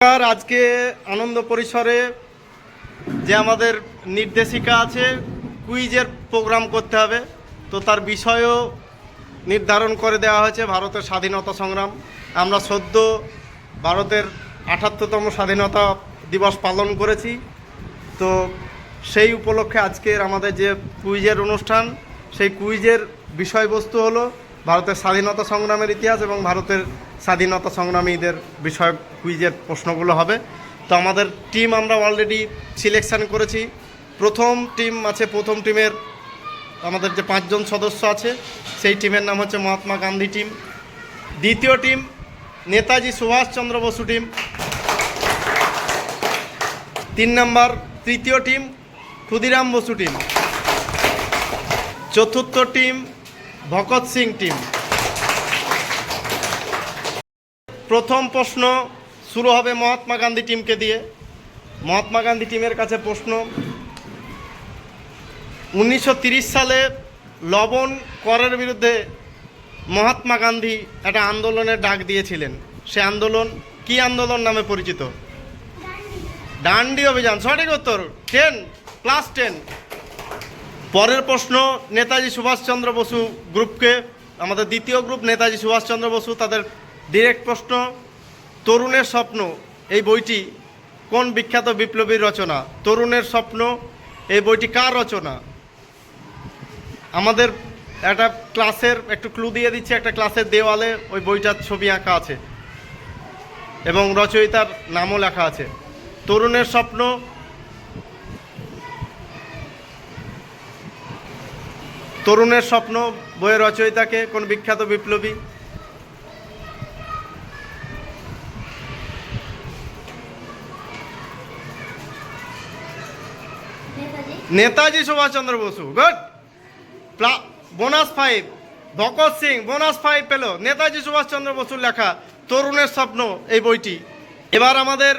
আজকে আনন্দ পরিসরে যে আমাদের নির্দেশিকা আছে কুইজের প্রোগ্রাম করতে হবে, তো তার বিষয়ও নির্ধারণ করে দেওয়া হয়েছে ভারতের স্বাধীনতা সংগ্রাম। আমরা সদ্য ভারতের ৭৮তম স্বাধীনতা দিবস পালন করেছি, তো সেই উপলক্ষে আজকের আমাদের যে কুইজের অনুষ্ঠান, সেই কুইজের বিষয়বস্তু হলো ভারতের স্বাধীনতা সংগ্রামের ইতিহাস এবং ভারতের স্বাধীনতা সংগ্রামীদের বিষয় কুইজের প্রশ্নগুলো হবে। তো আমাদের টিম আমরা অলরেডি সিলেকশান করেছি। প্রথম টিম আছে, প্রথম টিমের আমাদের যে 5 জন সদস্য আছে সেই টিমের নাম হচ্ছে মহাত্মা গান্ধী টিম। দ্বিতীয় টিম নেতাজি সুভাষচন্দ্র বসু টিম। 3 নম্বর তৃতীয় টিম ক্ষুদিরাম বসু টিম। চতুর্থ টিম ভগৎ সিং টিম। প্রথম প্রশ্ন শুরু হবে মহাত্মা গান্ধী টিমকে দিয়ে। মহাত্মা গান্ধী টিমের কাছে প্রশ্ন, 1930 সালে লবণ করের বিরুদ্ধে মহাত্মা গান্ধী একটা আন্দোলনের ডাক দিয়েছিলেন। সে আন্দোলন কি আন্দোলন নামে পরিচিত? ডান্ডি অভিযান। সঠিক উত্তর 10 প্লাস 10। পরের প্রশ্ন নেতাজি সুভাষচন্দ্র বসু গ্রুপকে, আমাদের দ্বিতীয় গ্রুপ নেতাজি সুভাষচন্দ্র বসু, তাদের ডিরেক্ট প্রশ্ন, তরুণের স্বপ্ন এই বইটি কোন বিখ্যাত বিপ্লবীর রচনা? তরুণের স্বপ্ন এই বইটি কার রচনা? আমাদের একটা ক্লাসের একটু ক্লু দিয়ে দিচ্ছে, একটা ক্লাসের দেওয়ালে ওই বইটার ছবি আঁকা আছে এবং রচয়িতার নামও লেখা আছে। তরুণের স্বপ্ন তরুণের স্বপ্ন বইয়ের রচয়িতাকে কোন বিখ্যাত বিপ্লবী? Netaji Subhash Chandra Bose. Good, bonus 5। Bhagat Singh bonus 5 পেল। নেতাজি সুভাষচন্দ্র বসুর লেখা তরুণের স্বপ্ন এই বইটি। এবার আমাদের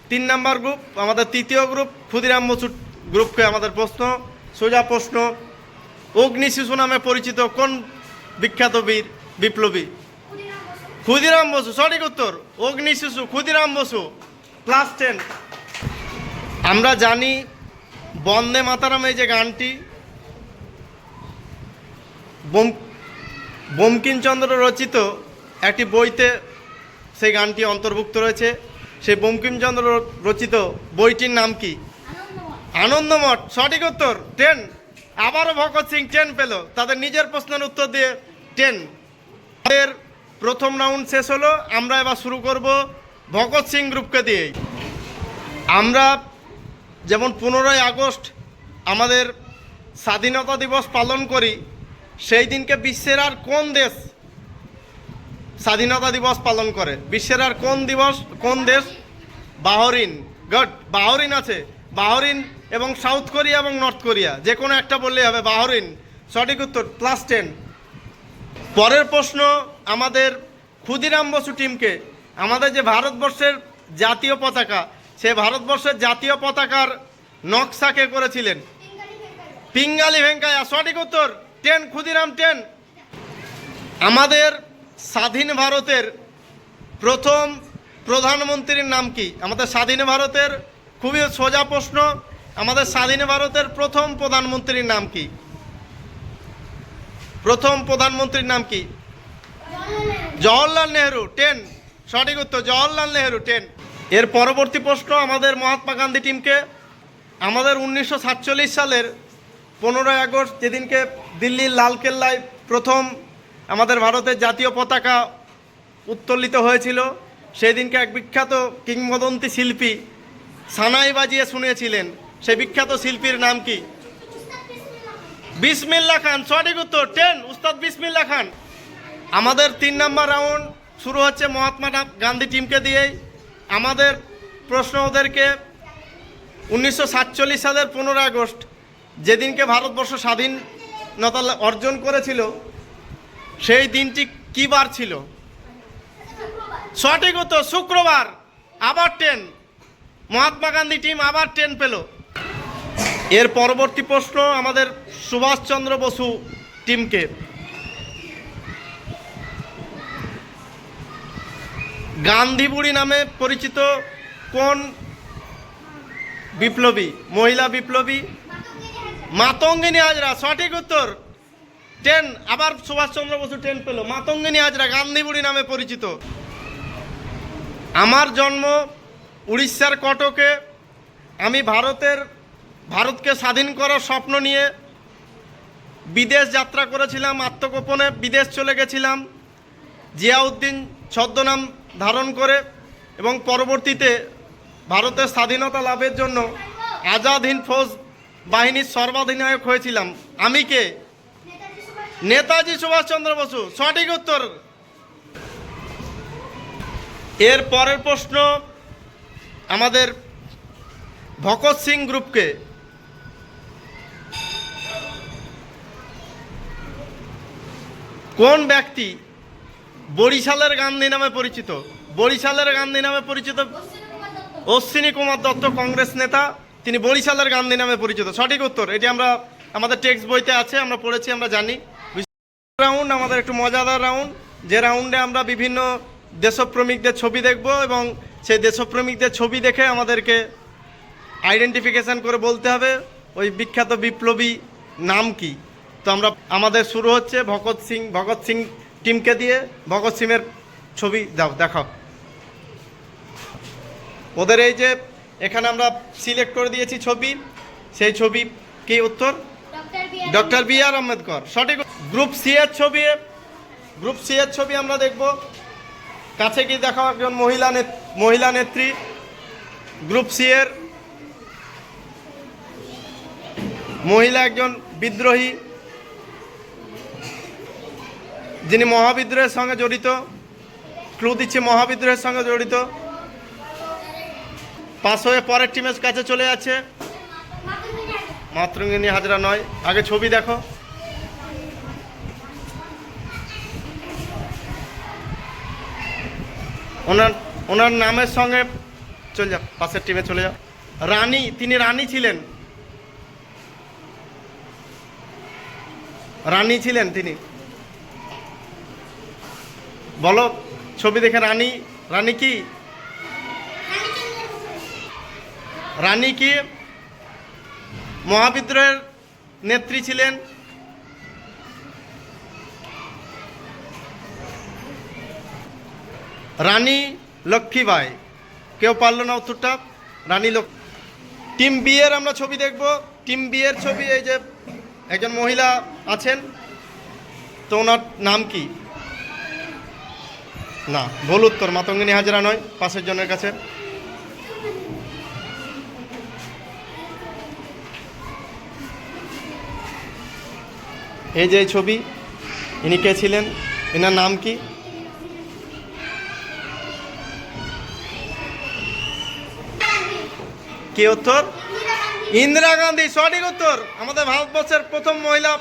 3 নম্বর গ্রুপ, আমাদের তৃতীয় গ্রুপ ক্ষুদিরাম বসু গ্রুপকে আমাদের প্রশ্ন, সোজা প্রশ্ন, অগ্নি শিশু নামে পরিচিত কোন বিখ্যাত বীর বিপ্লবী? ক্ষুদিরাম বসু। সঠিক উত্তর অগ্নি শিশু ক্ষুদিরাম বসু, প্লাস 10। আমরা জানি বন্দে মাতারাম এই যে গানটি বঙ্কিমচন্দ্র রচিত একটি বইতে সেই গানটি অন্তর্ভুক্ত রয়েছে। সেই বঙ্কিমচন্দ্র রচিত বইটির নাম কি? আনন্দমঠ। সঠিক উত্তর 10। আবারও ভগৎ সিং 10 পেল, তাদের নিজের প্রশ্নের উত্তর দিয়ে 10। আমাদের প্রথম রাউন্ড শেষ হলো। আমরা এবার শুরু করব ভগৎ সিং গ্রুপকে দিয়েই। আমরা যেমন 15ই আগস্ট আমাদের স্বাধীনতা দিবস পালন করি, সেই দিনকে বিশ্বের আর কোন দেশ স্বাধীনতা দিবস পালন করে? বিশ্বের আর কোন দেশ? বাহরিন। গুড, বাহরিন আছে। বাহরিন এবং সাউথ কোরিয়া এবং নর্থ কোরিয়া, যে কোনো একটা বললেই হবে। বাহরিন সঠিক উত্তর, প্লাস 10। পরের প্রশ্ন আমাদের ক্ষুদিরাম বসু টিমকে। আমাদের যে ভারতবর্ষের জাতীয় পতাকা, সে ভারতবর্ষের জাতীয় পতাকার নকশা কে করেছিলেন? পিঙ্গালি ভেঙ্কাইয়া। সঠিক উত্তর 10, ক্ষুদিরাম 10। আমাদের স্বাধীন ভারতের প্রথম প্রধানমন্ত্রীর নাম কি? আমাদের স্বাধীন ভারতের, খুবই সোজা প্রশ্ন, আমাদের স্বাধীন ভারতের প্রথম প্রধানমন্ত্রীর নাম কি? প্রথম প্রধানমন্ত্রীর নাম কি? জওহরলাল নেহেরু। 10 সঠিক উত্তর, জওহরলাল নেহেরু 10। এর পরবর্তী প্রশ্ন আমাদের মহাত্মা গান্ধী টিমকে। আমাদের 1947 সালের 15ই আগস্ট যেদিনকে দিল্লির লালকেল্লায় প্রথম আমাদের ভারতের জাতীয় পতাকা উত্তোলিত হয়েছিল, সেই দিনকে এক বিখ্যাত কিংবদন্তি শিল্পী সানাই বাজিয়ে শুনিয়েছিলেন। সেই বিখ্যাত শিল্পীর নাম কি? বিসমিল্লাহ খান। সঠিক উত্তর 10, উস্তাদ বিসমিল্লাহ খান। আমাদের 3 নম্বর রাউন্ড শুরু হচ্ছে মহাত্মা গান্ধী টিমকে দিয়েই। আমাদের প্রশ্ন ওদেরকে, 1947 সালের 15 আগস্ট যেদিনকে ভারতবর্ষ স্বাধীনতা অর্জন করেছিল, সেই দিনটি কী বার ছিল? সঠিক উত্তর শুক্রবার। আবার 10, মহাত্মা গান্ধী টিম আবার 10 পেল। এর পরবর্তী প্রশ্ন আমাদের সুভাষচন্দ্র বসু টিমকে। গান্ধী বুড়ি নামে পরিচিত কোন বিপ্লবী, মহিলা বিপ্লবী? মাতঙ্গিনী হাজরা, সঠিক উত্তর। 10, আবার সুভাষচন্দ্র বসু 10 পেল। মাতঙ্গিনী হাজরা গান্ধী বুড়ি নামে পরিচিত। আমার জন্ম উড়িষ্যার কটকে। আমি ভারতকে স্বাধীন করার স্বপ্ন নিয়ে বিদেশ যাত্রা করেছিলাম, আত্মগোপনে বিদেশ চলে গেছিলাম জিয়াউদ্দিন ছদ্মনাম ধারণ করে, এবং পরবর্তীতে ভারতের স্বাধীনতা লাভের জন্য আজাদ হিন্দ ফৌজ বাহিনীর সর্বাধিনায়ক হয়েছিলাম। আমি কে? নেতাজি সুভাষচন্দ্র বসু, সঠিক উত্তর। এর পরের প্রশ্ন আমাদের ভগৎ সিং গ্রুপকে। কোন ব্যক্তি বরিশালের গান্ধী নামে পরিচিত? বরিশালের গান্ধী নামে পরিচিত অশ্বিনী কুমার দত্ত, কংগ্রেস নেতা। তিনি বরিশালের গান্ধী নামে পরিচিত, সঠিক উত্তর। এটি আমরা আমাদের টেক্সট বইতে আছে, আমরা পড়েছি, আমরা জানি। রাউন্ড আমাদের একটু মজাদার রাউন্ড, যে রাউন্ডে আমরা বিভিন্ন দেশপ্রেমিকদের ছবি দেখব এবং সেই দেশপ্রেমিকদের ছবি দেখে আমাদেরকে আইডেন্টিফিকেশান করে বলতে হবে ওই বিখ্যাত বিপ্লবী নাম কি। তো আমাদের শুরু হচ্ছে ভগৎ সিং টিমকে দিয়ে। ভগৎ সিংয়ের ছবি দেখাও। ওদের এই যে এখানে আমরা সিলেক্ট করে দিয়েছি ছবি, সেই ছবি কি উত্তর? ডক্টর বি আর আম্বেদকর, সঠিক। গ্রুপ সি এর ছবি আমরা দেখব। কাছে কি দেখাও একজন মহিলা নেত্রী গ্রুপ সি এর, মহিলা একজন বিদ্রোহী যিনি মহাবিদ্রোহের সঙ্গে জড়িত। ক্লু দিচ্ছে মহাবিদ্রোহের সঙ্গে জড়িত। পাস হয়ে পরের টিমের কাছে চলে যাচ্ছে। মাতঙ্গিনী হাজরা নয়, আগে ছবি দেখো। ওনার নামের সঙ্গে চলে যাও, পাশের টিমে চলে যাও। রানী, তিনি রানী ছিলেন তিনি। বলো ছবি দেখে রানী কি? রানী কি মহাবিদ্রোহের নেত্রী ছিলেন। রানী লক্ষ্মীবাই। কেউ পারল না উত্তরটা? রানী টিম বি এর আমরা ছবি দেখব। টিম বি এর ছবি, এই যে একজন মহিলা আছেন, তো ওনার নাম কি? না, ভুল উত্তর। মাতঙ্গিনী হাজরা নয়, পাশের জনের কাছে। এই যে ছবি, ইনি কে ছিলেন? এনার নাম কি? কি উত্তর? ইন্দিরা গান্ধী, সঠিক উত্তর। আমাদের ভারতবর্ষের প্রথম মহিলা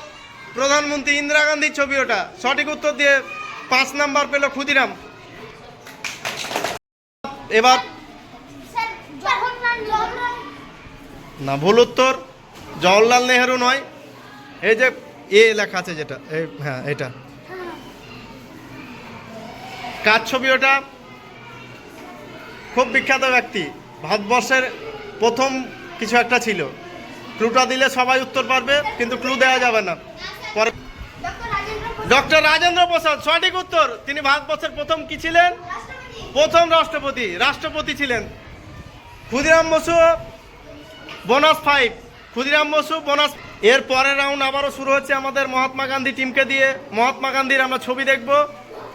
প্রধানমন্ত্রী ইন্দিরা গান্ধীর ছবি ওটা, সঠিক উত্তর দিয়ে 5 নাম্বার পেল ক্ষুদিরাম। এবার না, ভুল উত্তর। জওহরলাল নেহেরু নয়। এই যে লেখা আছে যেটা, হ্যাঁ এটা কার ছবি ওটা? খুব বিখ্যাত ব্যক্তি, ভারতবর্ষের প্রথম কিছু একটা ছিল। ক্লুটা দিলে সবাই উত্তর পারবে, কিন্তু ক্লু দেওয়া যাবে না। পরে ডক্টর রাজেন্দ্র প্রসাদ, সঠিক উত্তর। তিনি ভারতবর্ষের প্রথম কি ছিলেন? প্রথম রাষ্ট্রপতি ছিলেন। ক্ষুদিরাম বসু বোনাস 5। ক্ষুদিরাম বসু বোনাস। এর পরের রাউন্ড আবারও শুরু হচ্ছে আমাদের মহাত্মা গান্ধী টিমকে দিয়ে। মহাত্মা গান্ধীর আমরা ছবি দেখব।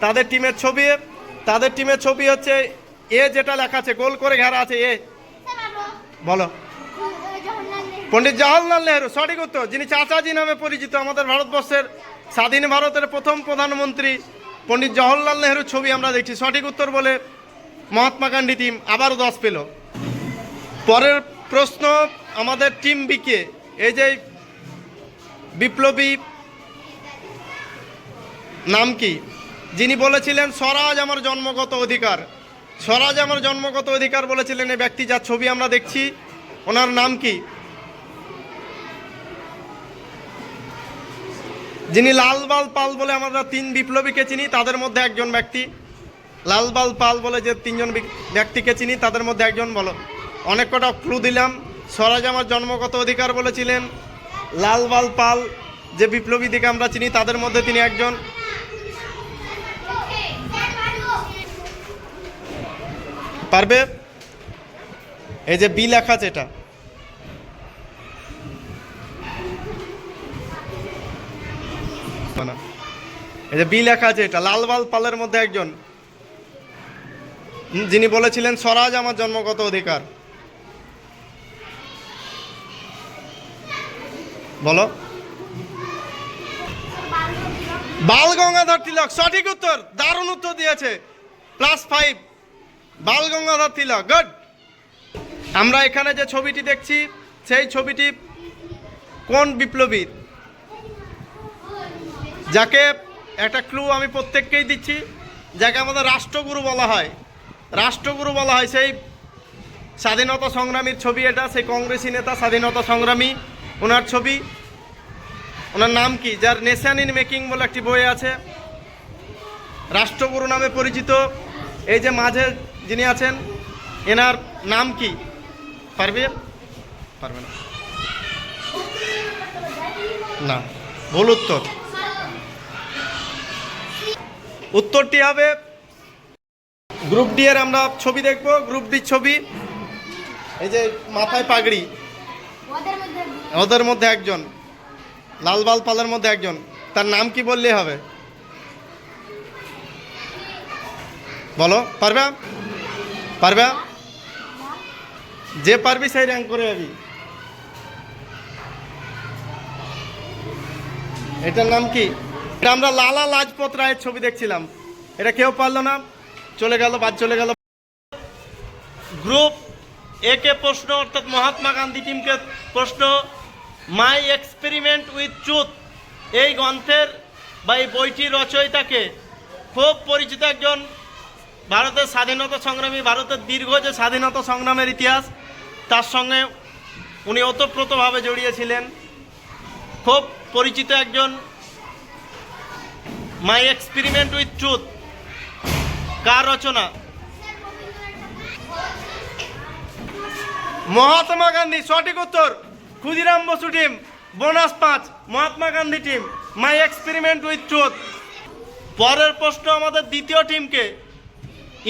তাদের টিমের ছবি হচ্ছে যেটা লেখা আছে, গোল করে ঘেরা আছে। বলো। পণ্ডিত জওহরলাল নেহেরু, সঠিক উত্তর। যিনি চাচাজি নামে পরিচিত। আমাদের ভারতবর্ষের স্বাধীন ভারতের প্রথম প্রধানমন্ত্রী পণ্ডিত জওহরলাল নেহেরুর ছবি আমরা দেখছি, সঠিক উত্তর বলে মহাত্মা গান্ধী টিম আবারও 10 পেল। পরের প্রশ্ন আমাদের টিম বিকে। এই যে বিপ্লবী নাম কি? যিনি বলেছিলেন স্বরাজ আমার জন্মগত অধিকার। স্বরাজ আমার জন্মগত অধিকার বলেছিলেন এই ব্যক্তি, যার ছবি আমরা দেখছি, ওনার নাম কি? যিনি লাল বাল পাল বলে আমরা 3 বিপ্লবীকে চিনি, তাদের মধ্যে একজন ব্যক্তি। লালবাল পাল বলে যে তিনজন ব্যক্তিকে চিনি, তাদের মধ্যে একজন বলো। অনেক কটা ক্লু দিলাম। স্বরাজ আমার জন্মগত অধিকার বলেছিলেন। লালবাল পাল যে বিপ্লবী দিকে আমরা চিনি, তাদের মধ্যে তিনি একজন। পারবে? এই যে বি লেখা আছে, এটা এই যে বি লেখা আছে, এটা লালবাল পালের মধ্যে একজন, যিনি বলেছিলেন স্বরাজ আমার জন্মগত অধিকার। বলো। বাল গঙ্গাধর তিলক, সঠিক উত্তর, দারুণ উত্তর দিয়েছে, +5। বাল গঙ্গাধর তিলক, গুড। আমরা এখানে যে ছবিটি দেখছি, সেই ছবিটি কোন বিপ্লবীর? যাকে একটা ক্লু আমি প্রত্যেককেই দিচ্ছি, যাকে আমাদের রাষ্ট্রগুরু বলা হয়, রাষ্ট্রগুরু বলা হয়, সেই স্বাধীনতা সংগ্রামীর ছবি এটা, সেই কংগ্রেসী নেতা, স্বাধীনতা সংগ্রামী, ওনার ছবি। ওনার নাম কি? যার নেশন ইন মেকিং বলে একটি বই আছে, রাষ্ট্রগুরু নামে পরিচিত। এই যে মাঝে যিনি আছেন, এনার নাম কি? পারবে? পারবে না, না, ভুল উত্তর। উত্তরটি হবে গ্রুপ ডি এর। আমরা ছবি দেখব, গ্রুপ ডির ছবি। এই যে মাথায় পাগড়ি, ওদের মধ্যে একজন, লালবাল পালের মধ্যে একজন, তার নাম কি বললে হবে? বলো। পারবে? পারবে? যে পারবি সেই র্যাঙ্ক করে যাবি। এটার নাম কি? এটা আমরা লালা লাজপত রায়ের ছবি দেখছিলাম, এটা কেউ পারলো না, চলে গেল, বাদ চলে গেল। গ্রুপ এ কে প্রশ্ন, অর্থাৎ মহাত্মা গান্ধী টিমকে প্রশ্ন। মাই এক্সপেরিমেন্ট উইথ ট্রুথ এই গ্রন্থের বা এই বইটির রচয়িতাকে খুব পরিচিত একজন ভারতের স্বাধীনতা সংগ্রামী, ভারতের দীর্ঘ যে স্বাধীনতা সংগ্রামের ইতিহাস, তার সঙ্গে উনি ওতপ্রোতভাবে জড়িয়েছিলেন, খুব পরিচিত একজন। মাই এক্সপেরিমেন্ট উইথ ট্রুথ কার রচনা? মহাত্মা গান্ধী, সঠিক উত্তর। Khudiram Bose team, bonus 5। Mahatma Gandhi team, my experiment with truth. পরের প্রশ্ন আমাদের দ্বিতীয় টিমকে।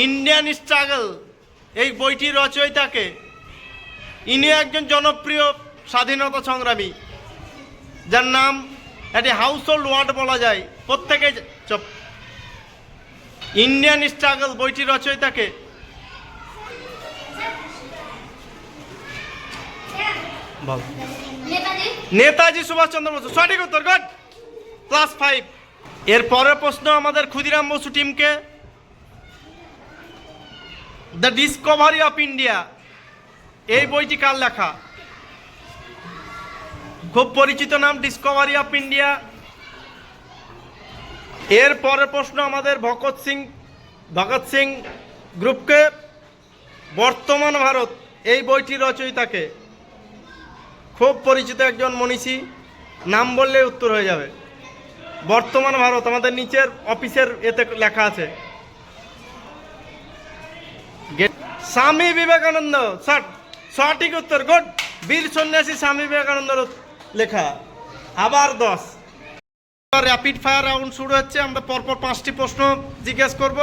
ইন্ডিয়ান স্ট্রাগল এই বইটির রচয়িতাকে, ইনি একজন জনপ্রিয় স্বাধীনতা সংগ্রামী, যার নাম একটি হাউসহোল্ড ওয়ার্ড বলা যায়, প্রত্যেকে। ইন্ডিয়ান স্ট্রাগল বইটির রচয়িতাকে? বল। নেতাজি সুভাষচন্দ্র বসু, সঠিক উত্তর, গুড, +5। এর পরের প্রশ্ন আমাদের ক্ষুদিরাম বসু টিমকে। দ্য ডিসকভারি অফ ইন্ডিয়া এই বইটি কার লেখা? খুব পরিচিত নাম, ডিসকভারি অফ ইন্ডিয়া। এর পরের প্রশ্ন আমাদের ভগৎ সিং গ্রুপকে। বর্তমান ভারত এই বইটির রচয়িতাকে? খুব পরিচিত একজন মনীষী, নাম বললে উত্তর হয়ে যাবে। বর্তমান ভারত আমাদের নিচের অফিসের এতে লেখা আছে। স্বামী বিবেকানন্দ, সঠিক উত্তর, গুড। বীর সন্ন্যাসী স্বামী বিবেকানন্দর লেখা। আবার 10। র্যাপিড ফায়ার রাউন্ড শুরু হচ্ছে। আমরা পরপর 5টি প্রশ্ন জিজ্ঞেস করব,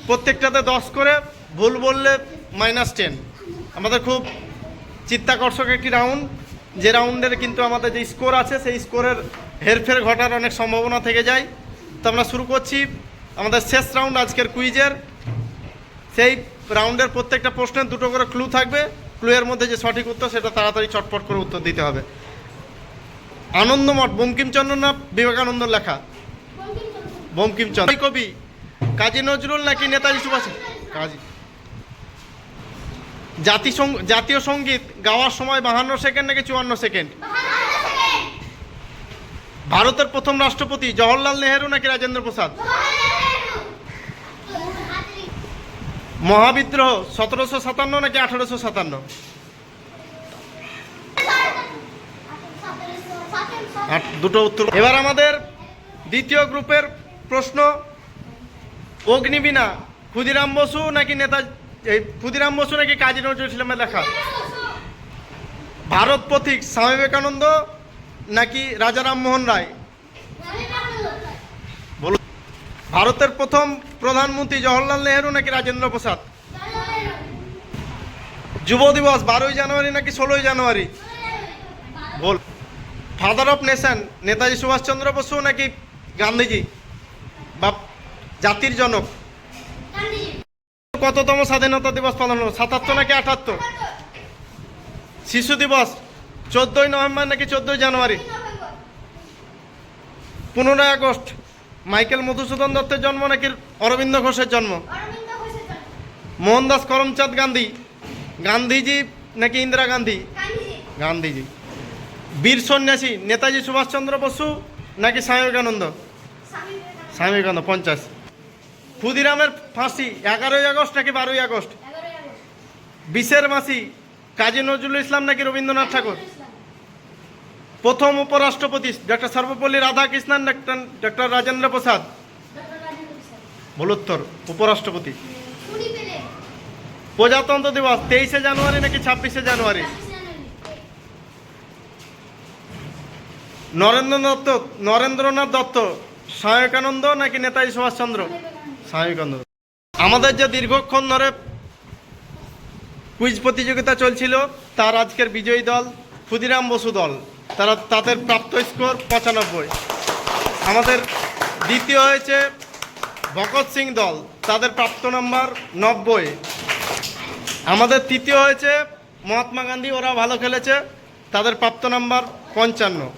প্রত্যেকটাতে 10 করে, ভুল বললে -10। আমাদের খুব চিত্তাকর্ষক একটি রাউন্ড, যে রাউন্ডের কিন্তু আমাদের যে স্কোর আছে, সেই স্কোরের হেরফের ঘটার অনেক সম্ভাবনা থেকে যায়। তো আমরা শুরু করছি আমাদের শেষ রাউন্ড আজকের কুইজের। সেই রাউন্ডের প্রত্যেকটা প্রশ্নের 2টো করে ক্লু থাকবে। ক্লুয়ের মধ্যে যে সঠিক উত্তর, সেটা তাড়াতাড়ি চটপট করে উত্তর দিতে হবে। আনন্দমঠ বঙ্কিমচন্দ্র না বিবেকানন্দ লেখা? বঙ্কিমচন্দ্র। কবি কাজী নজরুল নাকি নেতাজি সুভাষ? কাজী। জাতীয় সঙ্গীত গাওয়ার সময় 52 সেকেন্ড নাকি 54 সেকেন্ড? ভারতের প্রথম রাষ্ট্রপতি জওহরলাল নেহেরু নাকি রাজেন্দ্র প্রসাদ? মহাবিদ্রোহ 1757 নাকি 1857? 2টো উত্তর। এবার আমাদের দ্বিতীয় গ্রুপের প্রশ্ন। অগ্নিবীণা ক্ষুদিরাম বসু নাকি এই ক্ষুদিরাম বসু নাকি কাজী নজরুল ইসলামের লেখা? ভারত পথিক স্বামী বিবেকানন্দ নাকি রাজা রামমোহন রায়? বলুন। ভারতের প্রথম প্রধানমন্ত্রী জওহরলাল নেহেরু নাকি রাজেন্দ্র প্রসাদ? যুব দিবস 12ই জানুয়ারি নাকি 16ই জানুয়ারি? বল। Father of nation Netaji Subhash Chandra Bose নাকি গান্ধীজি বা জাতির জনক? কততম স্বাধীনতা দিবস পালন হলো? 77 নাকি 78? শিশু দিবস 14ই নভেম্বর নাকি 14ই জানুয়ারি? 15ই আগস্ট মাইকেল মধুসূদন দত্তের জন্ম নাকি অরবিন্দ ঘোষের জন্ম? মোহনদাস করমচাঁদ গান্ধী গান্ধীজি নাকি ইন্দিরা গান্ধী? গান্ধীজি। বীর সন্ন্যাসী নেতাজি সুভাষচন্দ্র বসু নাকি স্বামী বিবেকানন্দ? স্বামী বিবেকানন্দ। 50। ক্ষুদিরামের ফাঁসি 11ই আগস্ট নাকি 12ই আগস্ট? 20 মাসি কাজী নজরুল ইসলাম নাকি রবীন্দ্রনাথ ঠাকুর? প্রথম উপরাষ্ট্রপতি ডক্টর সর্বপল্লী রাধাকৃষ্ণন ডক্টর রাজেন্দ্র প্রসাদ? বলোত্তর উপরাষ্ট্রপতি। প্রজাতন্ত্র দিবস 23শে জানুয়ারি নাকি 26শে জানুয়ারি? নরেন্দ্রনাথ দত্ত স্বামী বিবেকানন্দ নাকি নেতাজি সুভাষচন্দ্র? স্বামী বিবেকানন্দ। আমাদের যে দীর্ঘক্ষণ ধরে কুইজ প্রতিযোগিতা চলছিল তার আজকের বিজয়ী দল ক্ষুদিরাম বসু দল। তাদের প্রাপ্ত স্কোর 95। আমাদের দ্বিতীয় হয়েছে ভগৎ সিং দল, তাদের প্রাপ্ত নাম্বার 90। আমাদের তৃতীয় হয়েছে মহাত্মা গান্ধী, ওরা ভালো খেলেছে, তাদের প্রাপ্ত নাম্বার 55।